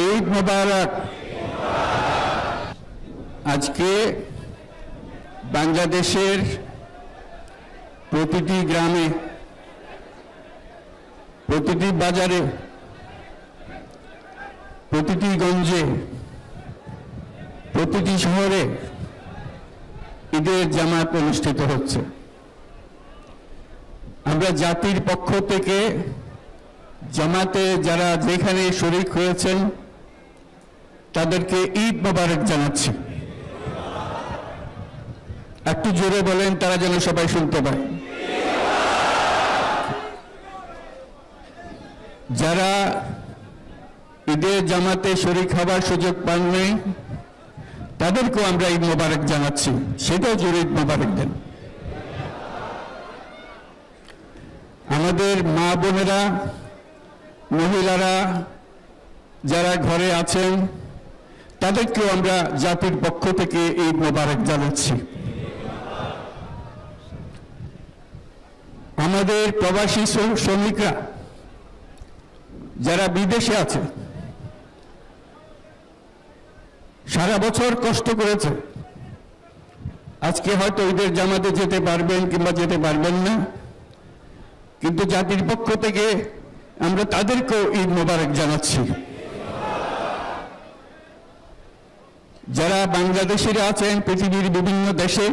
ঈদ মোবারক। আজকে বাংলাদেশের প্রতিটি গ্রামে, প্রতিটি বাজারে, প্রতিটি গঞ্জে, প্রতিটি শহরে ঈদের জামাত অনুষ্ঠিত হচ্ছে। আমরা জাতির পক্ষ থেকে জামাতে যারা যেখানে শরীক হয়েছেন তাদেরকে ঈদ মোবারক জানাচ্ছি। একটু জোরে বলেন, তারা যেন সবাই শুনতে পায়। যারা ঈদের জামাতে শরীক হবার সুযোগ পাননি তাদেরকেও আমরা ঈদ মোবারক জানাচ্ছি, সেটাও জোরে ঈদ মোবারক দেন। আমাদের মা বোনেরা, মহিলারা যারা ঘরে আছেন তাদেরকেও আমরা জাতির পক্ষ থেকে ঈদ মোবারক জানাচ্ছি। আমাদের প্রবাসী শ্রমিকরা যারা বিদেশে আছে, সারা বছর কষ্ট করেছে, আজকে হয়তো ঈদের জামাতে যেতে পারবেন কিংবা যেতে পারবেন না, কিন্তু জাতির পক্ষ থেকে আমরা তাদেরকেও ঈদ মোবারক জানাচ্ছি। যারা বাংলাদেশিরা আছেন পৃথিবীর বিভিন্ন দেশে,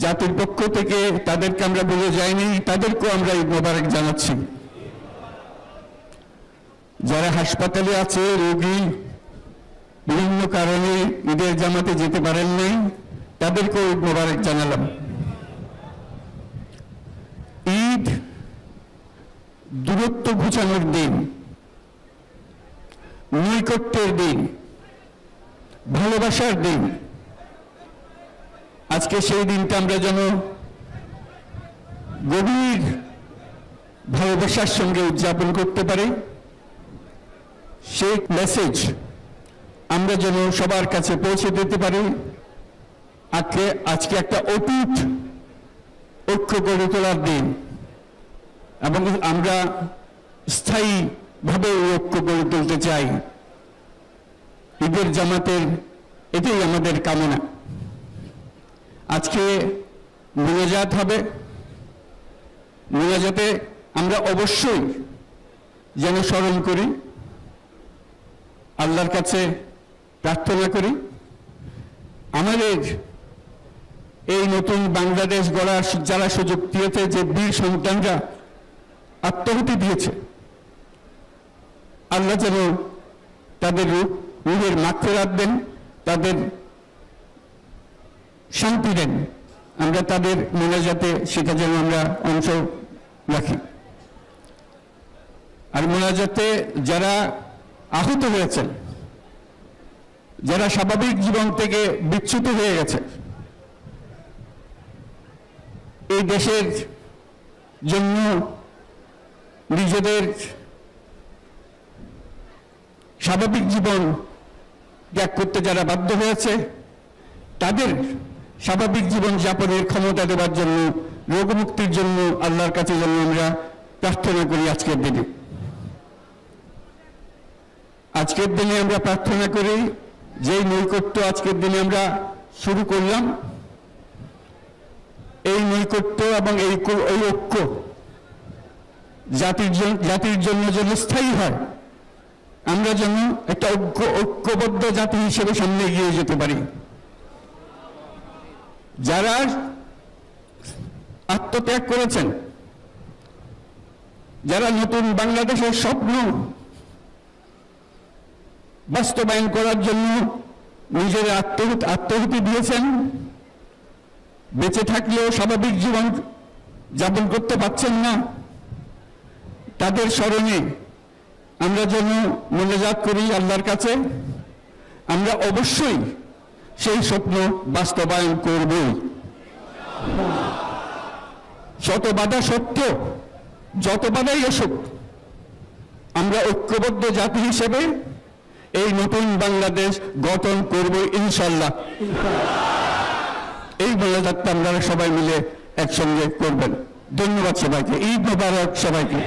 জাতির পক্ষ থেকে তাদেরকে আমরা বলে যাইনি, তাদেরকেও আমরা ঈদ মোবারক জানাচ্ছি। যারা হাসপাতালে আছে, রোগী, বিভিন্ন কারণে ঈদের জামাতে যেতে পারেন নাই, তাদেরকেও ঈদ মোবারক জানালাম। ঈদ দূরত্ব ঘুচানোর দিন, নৈকট্যের দিন, ভালোবাসার দিন। আজকে সেই দিনটা আমরা যেন গভীর ভালোবাসার সঙ্গে উদযাপন করতে পারি, সেই মেসেজ আমরা যেন সবার কাছে পৌঁছে দিতে পারি। আজকে একটা অটুট ঐক্য গড়ে তোলার দিন, এবং আমরা স্থায়ীভাবে ঐক্য গড়ে তুলতে চাই। ঈদের জামাতের এটাই আমাদের কামনা। আজকে মোনাজাত হবে, মোনাজাতে আমরা অবশ্যই যেন স্মরণ করি, আল্লাহর কাছে প্রার্থনা করি। আমাদের এই নতুন বাংলাদেশ গড়ার যারা সুযোগ দিয়েছে, যে বীর সন্তানরা আত্মাহুতি দিয়েছে, আল্লাহ যেন তাদের রূহের মাগফিরাত দেন, তাদের শান্তি দেন। আমরা তাদের মোনাজাতে সেটা যেন আমরা অংশ রাখি। আর মোনাজাতে যারা আহত হয়েছেন, যারা স্বাভাবিক জীবন থেকে বিচ্যুত হয়ে গেছে, এই দেশের জন্য নিজেদের স্বাভাবিক জীবন ত্যাগ করতে যারা বাধ্য হয়েছে, তাদের স্বাভাবিক জীবন যাপনের ক্ষমতা দেওয়ার জন্য, রোগমুক্তির জন্য আল্লাহর কাছে যেন আমরা প্রার্থনা করি। আজকের দিনে আমরা প্রার্থনা করি, যেই নৈকট্য আজকের দিনে আমরা শুরু করলাম, এই নৈকট্য এবং এই ঐক্য জাতির জন্য যেন স্থায়ী হয়, আমরা যেন একটা ঐক্যবদ্ধ জাতি হিসেবে সামনে এগিয়ে যেতে পারি। যারা আত্মত্যাগ করেছেন, যারা নতুন বাংলাদেশের স্বপ্ন বাস্তবায়ন করার জন্য নিজের আত্মাহুতি দিয়েছেন, বেঁচে থাকলেও স্বাভাবিক জীবন যাপন করতে পারছেন না, তাদের স্মরণে আমরা যেন মোনাজাত করি আল্লাহর কাছে। আমরা অবশ্যই সেই স্বপ্ন বাস্তবায়ন করবই। শত বাধা সত্ত্বেও, যত বাধাই আসুক, আমরা ঐক্যবদ্ধ জাতি হিসেবে এই নতুন বাংলাদেশ গঠন করব ইনশাআল্লাহ। এই মোনাজাতটা আপনারা সবাই মিলে একসঙ্গে করবেন। ধন্যবাদ সবাইকে। ঈদ মোবারক সবাইকে।